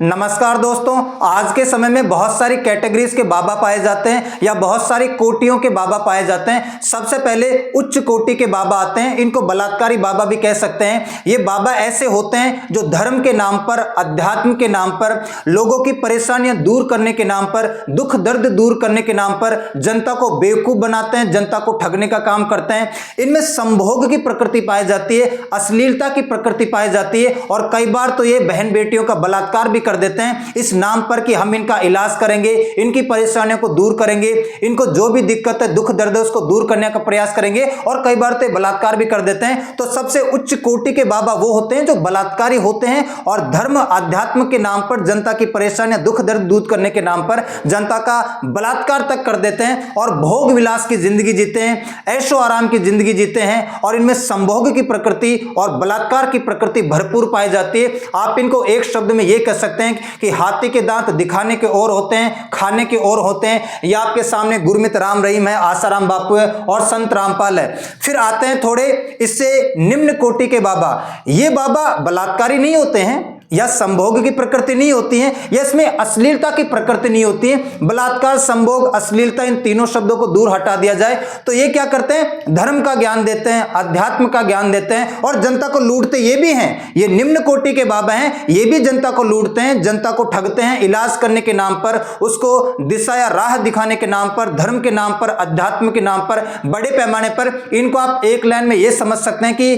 नमस्कार दोस्तों, आज के समय में बहुत सारी कैटेगरीज के बाबा पाए जाते हैं या बहुत सारी कोटियों के बाबा पाए जाते हैं। सबसे पहले उच्च कोटि के बाबा आते हैं, इनको बलात्कारी बाबा भी कह सकते हैं। ये बाबा ऐसे होते हैं जो धर्म के नाम पर, अध्यात्म के नाम पर, लोगों की परेशानियां दूर करने के नाम पर, दुख दर्द दूर करने के नाम पर जनता को बेवकूफ बनाते हैं, जनता को ठगने का काम करते हैं। इनमें संभोग की प्रकृति पाई जाती है, अश्लीलता की प्रकृति पाई जाती है और कई बार तो ये बहन बेटियों का बलात्कार भी कर देते हैं इस नाम पर कि हम इनका इलाज करेंगे, इनकी परेशानियों को दूर करेंगे, इनको जो भी दिक्कत है, दुख दर्द है, उसको दूर करने का प्रयास करेंगे और कई बार तो बलात्कार भी कर देते हैं। तो सबसे उच्च कोटि के बाबा वो होते हैं जो बलात्कारी होते हैं और धर्म अध्यात्म के नाम पर जनता की परेशानियां, दुख दर्द दूर करने के नाम पर जनता का बलात्कार तक कर देते हैं और भोग विलास की जिंदगी जीते हैं, ऐशो आराम की जिंदगी जीते हैं और इनमें संभोग की प्रकृति और बलात्कार की प्रकृति भरपूर पाई जाती है। आप इनको एक शब्द में यह कह सकते हैं कि हाथी के दांत दिखाने के और होते हैं, खाने के और होते हैं। ये आपके सामने गुरमित राम रहीम है, आसाराम बापू है और संत रामपाल है। फिर आते हैं थोड़े इससे निम्न कोटि के बाबा। ये बाबा बलात्कारी नहीं होते हैं या संभोग की प्रकृति नहीं होती है या इसमें अश्लीलता की प्रकृति नहीं होती है। बलात्कार, संभोग, अश्लीलता, इन तीनों शब्दों को दूर हटा दिया जाए तो ये क्या करते हैं? धर्म का ज्ञान देते हैं, अध्यात्म का ज्ञान देते हैं और जनता को लूटते ये भी हैं। ये निम्न कोटि के बाबा हैं, ये भी जनता को लूटते हैं, जनता को ठगते हैं, इलाज करने के नाम पर, उसको दिशा या राह दिखाने के नाम पर, धर्म के नाम पर, अध्यात्म के नाम पर, बड़े पैमाने पर। इनको आप एक लाइन में ये समझ सकते हैं कि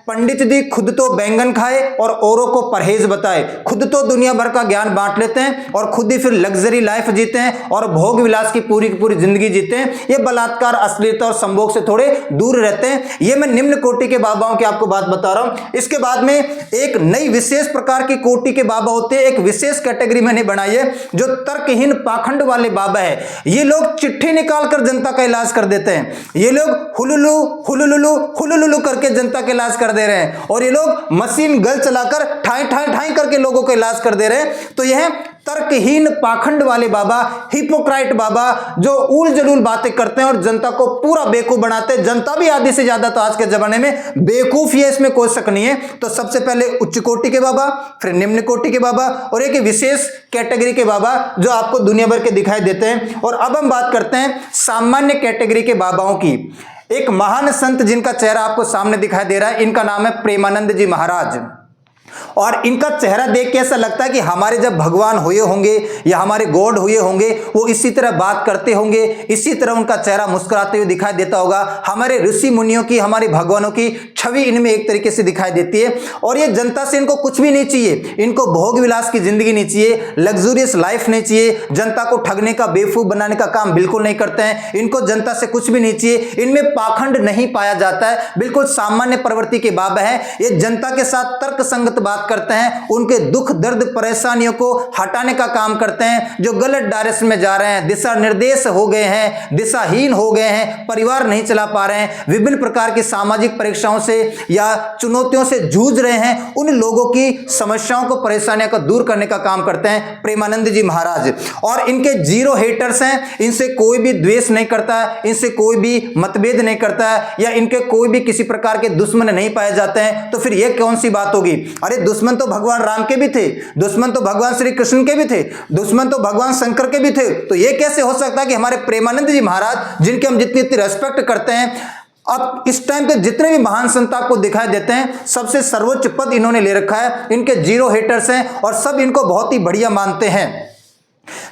पंडित जी खुद तो बैंगन खाए और औरों को परहेज बताए। खुद तो दुनिया भर का ज्ञान बांट लेते हैं और खुद ही फिर लग्जरी लाइफ जीते हैं और भोग विलास की पूरी जिंदगी जीते हैं। ये बलात्कार, अश्लीलता और संभोग से थोड़े दूर रहते हैं। ये मैं निम्न कोटि के बाबाओं की आपको बात बता रहा हूं। इसके बाद में एक नई विशेष प्रकार की कोटि के बाबा होते हैं, एक विशेष कैटेगरी मैंने बनाई है जो तर्कहीन पाखंड वाले बाबा है। ये लोग चिट्ठी निकालकर जनता का इलाज कर देते हैं। ये लोग हुलुलु हुलुलुलु हुलुलुलु करके जनता का इलाज कर दे रहे हैं और ये लोग मशीन गल चलाकर ठाई ठाई ठाई करके लोगों का इलाज कर दे रहे हैं। तो यह तर्कहीन पाखंड वाले बाबा, हिपोक्राइट बाबा जो उल जलूल बातें करते हैं और जनता को पूरा बेवकूफ बनाते हैं। जनता भी आधी से ज्यादा तो आज के जमाने में बेवकूफ ही है, इसमें कोई शक नहीं है। तो सबसे पहले उच्च कोटि के बाबा, फिर निम्न कोटि के बाबा और एक विशेष कैटेगरी के बाबा जो आपको दुनिया भर के दिखाई देते हैं। और अब हम बात करते हैं सामान्य कैटेगरी के बाबाओं की। एक महान संत जिनका चेहरा आपको सामने दिखाई दे रहा है, इनका नाम है प्रेमानंद जी महाराज। और इनका चेहरा देख के ऐसा लगता है कि हमारे जब भगवान हुए होंगे या हमारे गॉड हुए होंगे वो इसी तरह बात करते होंगे, इसी तरह उनका चेहरा मुस्कुराते हुए दिखाई देता होगा। हमारे ऋषि मुनियों की, हमारे भगवानों की छवि इनमें एक तरीके से दिखाई देती है। और ये जनता से इनको कुछ भी नहीं चाहिए, इनको भोग विलास की जिंदगी नहीं चाहिए, लग्जूरियस लाइफ नहीं चाहिए, जनता को ठगने का, बेवकूफ बनाने का काम बिल्कुल नहीं करते हैं। इनको जनता से कुछ भी नहीं चाहिए, इनमें पाखंड नहीं पाया जाता है, बिल्कुल सामान्य प्रवृत्ति के बाबा है। ये जनता के साथ तर्क संगत बात करते हैं, उनके दुख दर्द परेशानियों को हटाने का काम करते हैं। जो गलत डायरेक्शन में जा रहे हैं, दिशा निर्देश हो गए हैं, दिशाहीन हो गए हैं, परिवार नहीं चला पा रहे हैं, विभिन्न प्रकार की सामाजिक परीक्षाओं से या चुनौतियों से जूझ रहे हैं, उन लोगों की समस्याओं को, परेशानियों को दूर करने का काम करते हैं प्रेमानंद जी महाराज। और इनके जीरो हेटर्स हैं, इनसे कोई भी द्वेष नहीं करता है, इनसे कोई भी मतभेद नहीं करता है या इनके कोई भी किसी प्रकार के दुश्मन नहीं पाए जाते हैं। तो फिर यह कौन सी बात होगी? अरे दुश्मन तो भगवान राम के भी थे, दुश्मन तो भगवान श्री कृष्ण के भी थे, दुश्मन तो भगवान शंकर के भी थे। तो यह कैसे हो सकता है कि हमारे प्रेमानंद जी महाराज, जिनके हम जितनी इतनी रेस्पेक्ट करते हैं, अब इस टाइम पे जितने भी महान संत आपको दिखाई देते हैं, सबसे सर्वोच्च पद इन्होंने ले रखा है। इनके जीरो हेटर्स हैं और सब इनको बहुत ही बढ़िया मानते हैं।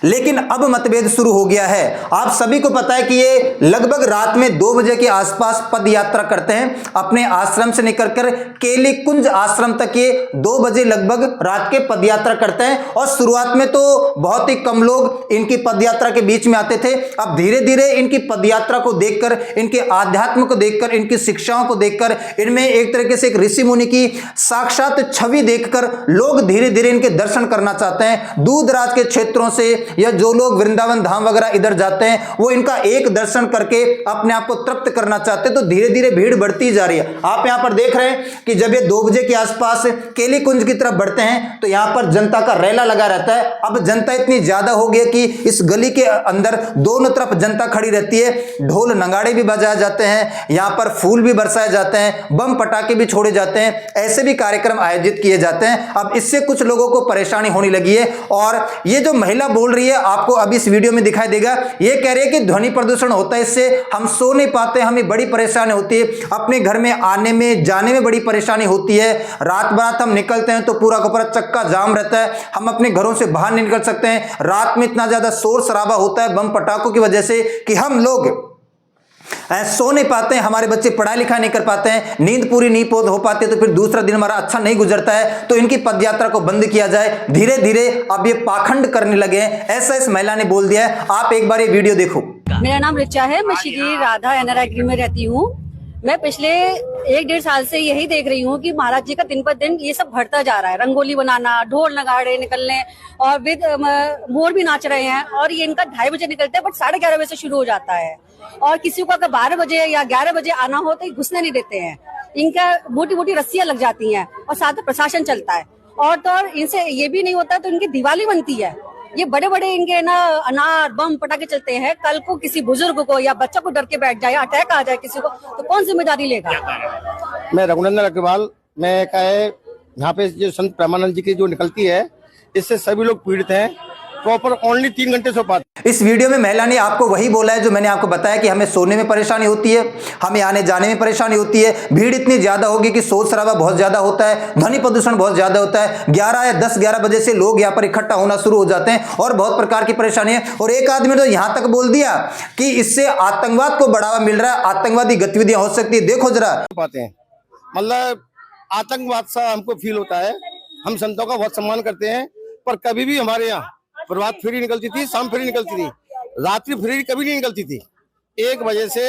लेकिन अब मतभेद शुरू हो गया है। आप सभी को पता है कि ये लगभग रात में 2 बजे के आसपास पद यात्रा करते हैं। अपने आश्रम से निकलकर केली कुंज आश्रम तक ये 2 बजे लगभग रात के पद यात्रा करते हैं। और शुरुआत में तो बहुत ही कम लोग इनकी पद यात्रा के बीच में आते थे। अब धीरे धीरे इनकी पद यात्रा को देखकर, इनके आध्यात्म को देखकर, इनकी शिक्षाओं को देखकर, इनमें एक तरीके से एक ऋषि मुनि की साक्षात छवि देखकर लोग धीरे धीरे इनके दर्शन करना चाहते हैं। दूर दराज के क्षेत्रों से, या जो लोग वृंदावन धाम वगैरह इधर जाते हैं वो इनका एक दर्शन करके अपने आप को तृप्त करना चाहते हैं, तो धीरे धीरे भीड़ बढ़ती जा रही है। आप यहां पर देख रहे हैं कि जब ये 2 बजे के आसपास केली कुंज की तरफ बढ़ते हैं तो यहां पर जनता का रेला लगा रहता है। अब जनता इतनी ज्यादा हो गई कि इस गली के अंदर दोनों तरफ जनता खड़ी रहती है, ढोल नगाड़े भी बजाए जाते हैं, यहां पर फूल भी बरसाए जाते हैं, बम पटाखे भी छोड़े जाते हैं, ऐसे भी कार्यक्रम आयोजित किए जाते हैं। अब इससे कुछ लोगों को परेशानी होने लगी है और ये जो महिला बोल रही है आपको अब इस वीडियो में दिखाई देगा, ये कह रही है कि ध्वनि प्रदूषण होता है, इससे हम सो नहीं पाते, हमें बड़ी परेशानी होती है, अपने घर में आने में जाने में बड़ी परेशानी होती है, रात बरात हम निकलते हैं तो पूरा का पूरा चक्का जाम रहता है, हम अपने घरों से बाहर नहीं निकल सकते हैं, रात में इतना ज्यादा शोर शराबा होता है बम पटाखों की वजह से कि हम लोग सो नहीं पाते हैं, हमारे बच्चे पढ़ाई लिखाई नहीं कर पाते हैं, नींद पूरी नहीं हो पाती, तो फिर दूसरा दिन हमारा अच्छा नहीं गुजरता है। तो इनकी पदयात्रा को बंद किया जाए। धीरे धीरे अब ये पाखंड करने लगे हैं, ऐसा इस महिला ने बोल दिया है। आप एक बार ये वीडियो देखो। मेरा नाम रिचा है, मैं श्री राधा एनआरआई में रहती हूँ। मैं पिछले 1-1.5 साल से यही देख रही हूँ कि महाराज जी का दिन पर दिन ये सब बढ़ता जा रहा है। रंगोली बनाना, ढोल नगाड़े निकलने और विद मोर भी नाच रहे हैं और ये इनका 2:30 बजे निकलता है, बट 11:30 बजे से शुरू हो जाता है। और किसी को अगर 12 बजे या 11 बजे आना हो तो ये घुसने नहीं देते हैं। इनका मोटी मोटी रस्सियां लग जाती हैं और साथ में प्रशासन चलता है। और तो और इनसे ये भी नहीं होता तो इनकी दिवाली बनती है। ये बड़े बड़े इनके ना अनार बम पटाखे चलते हैं, कल को किसी बुजुर्ग को या बच्चा को डर के बैठ जाए, अटैक आ जाए किसी को, तो कौन जिम्मेदारी लेगा? मैं रघुनंदन अग्रवाल। मैं क्या है, यहाँ पे जो संत प्रेमानंद जी की जो निकलती है, इससे सभी लोग पीड़ित हैं। प्रॉपर ओनली 3 घंटे सो पाते। इस वीडियो में महिला ने आपको वही बोला है जो मैंने आपको बताया कि हमें सोने में परेशानी होती है, हमें आने जाने में परेशानी होती है, भीड़ इतनी ज्यादा होगी कि शोर शराबा बहुत ज्यादा होता है, ध्वनि प्रदूषण बहुत ज्यादा होता है, 11 या 10-11 बजे से लोग यहाँ पर इकट्ठा होना शुरू हो जाते हैं और बहुत प्रकार की परेशानी है। और एक आदमी तो यहां तक बोल दिया कि इससे आतंकवाद को बढ़ावा मिल रहा है, आतंकवादी गतिविधियां हो सकती है। देखो जरा, पाते हैं मतलब आतंकवाद सा हमको फील होता है। हम संतों का बहुत सम्मान करते हैं, पर कभी भी हमारे यहाँ प्रभात फेरी निकलती थी, शाम फेरी निकलती थी, रात्रि फेरी कभी नहीं निकलती थी। 1 बजे से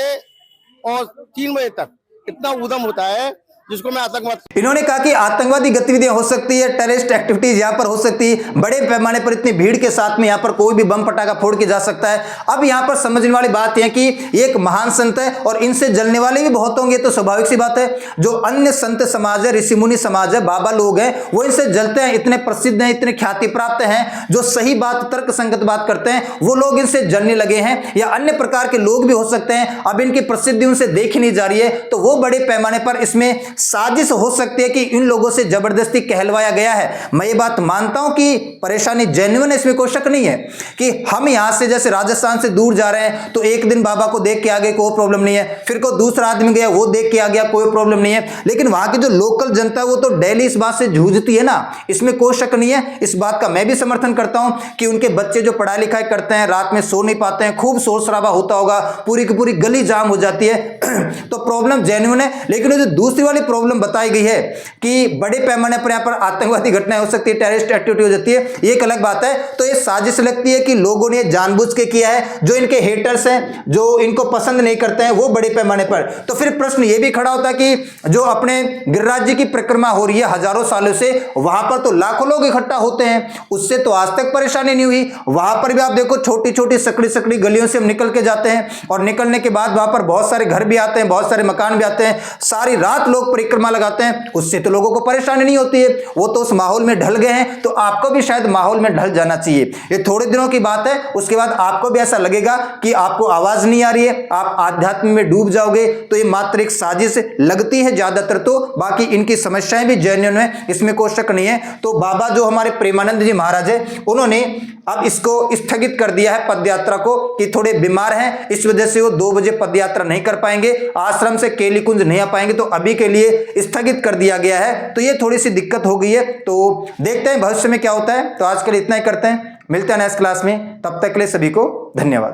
और 3 बजे तक इतना उद्यम होता है जिसको मैं आतंकवाद। इन्होंने कहा कि आतंकवादी गतिविधियां हो सकती है, टेररिस्ट एक्टिविटीज यहां पर हो सकती है, बड़े पैमाने पर इतनी भीड़ के साथ में यहां पर कोई भी बम पटाखा फोड़ के जा सकता है। अब यहां पर समझने वाली बात यह कि ये एक महान संत है और इनसे जलने वाले भी बहुत होंगे, तो स्वाभाविक सी बात है। जो अन्य संत समाज है, ऋषि मुनि समाज है, बाबा लोग हैं, वो इनसे जलते हैं, इतने प्रसिद्ध हैं, इतने ख्याति प्राप्त हैं, जो सही बात तर्क संगत बात करते हैं, वो लोग इनसे जलने लगे हैं। या अन्य प्रकार के लोग भी हो सकते हैं, अब इनकी प्रसिद्धि उनसे देखी नहीं जा रही है, तो वो बड़े पैमाने पर इसमें साजिश हो सकती है कि इन लोगों से जबरदस्ती कहलवाया गया है। मैं ये बात मानता हूं कि परेशानी जेन्युइन है, इसमें कोई शक नहीं है कि हम यहां से जैसे राजस्थान से दूर जा रहे हैं तो एक दिन बाबा को देख के आ गए, कोई प्रॉब्लम नहीं है, फिर कोई दूसरा आदमी गया वो देख के आ गया, कोई प्रॉब्लम नहीं है। लेकिन वहां की जो लोकल जनता है वो तो डेली इस बात से जूझती है ना, इसमें कोई शक नहीं है। इस बात का मैं भी समर्थन करता हूं कि उनके बच्चे जो पढ़ाई लिखाई करते हैं, रात में सो नहीं पाते हैं, खूब शोर शराबा होता होगा, पूरी की पूरी गली जाम हो जाती है तो प्रॉब्लम जेन्युइन है। लेकिन जो दूसरी वाली प्रॉब्लम बताई गई है कि बड़े पैमाने पर यहां पर आतंकवादी घटनाएं हो सकती है, टेररिस्ट एक्टिविटी हो जाती है, ये एक अलग बात है। तो ये साजिश लगती है कि लोगों ने जानबूझ के किया है, जो इनके हेटर्स हैं, जो इनको पसंद नहीं करते हैं, वो बड़े पैमाने पर। तो फिर प्रश्न ये भी खड़ा होता है कि जो अपने गिरिराज जी की परिक्रमा हो रही है हजारों सालों से, वहां पर तो लाखों लोग इकट्ठा होते हैं, उससे तो आज तक परेशानी नहीं हुई। वहां पर भी आप देखो छोटी छोटी सकड़ी सकड़ी गलियों से हम निकल के जाते हैं और निकलने के बाद वहां पर बहुत सारे घर भी आते हैं, बहुत सारे मकान भी आते हैं, सारी रात लोग परिक्रमा लगाते हैं, उससे तो लोगों को परेशानी नहीं होती है, वो तो उस माहौल में ढल गए हैं। तो आपको भी शायद माहौल में ढल जाना चाहिए। ये थोड़े दिनों की बात है, उसके बाद आपको भी ऐसा लगेगा कि आपको आवाज नहीं आ रही है, आप आध्यात्म में डूब जाओगे। तो ये मात्र एक साजिश लगती है ज्यादातर, तो बाकी इनकी समस्याएं भी जेन्युइन है, इसमें कोई शक नहीं है। तो बाबा जो हमारे प्रेमानंद जी महाराज है, उन्होंने अब इसको स्थगित कर दिया है पदयात्रा को, कि थोड़े बीमार हैं, इस वजह से वो 2 बजे पदयात्रा नहीं कर पाएंगे, आश्रम से केली कुंज नहीं आ पाएंगे, तो अभी के लिए स्थगित कर दिया गया है। तो ये थोड़ी सी दिक्कत हो गई है, तो देखते हैं भविष्य में क्या होता है। तो आज के लिए इतना ही करते हैं, मिलते हैं नेक्स्ट क्लास में, तब तक के लिए सभी को धन्यवाद।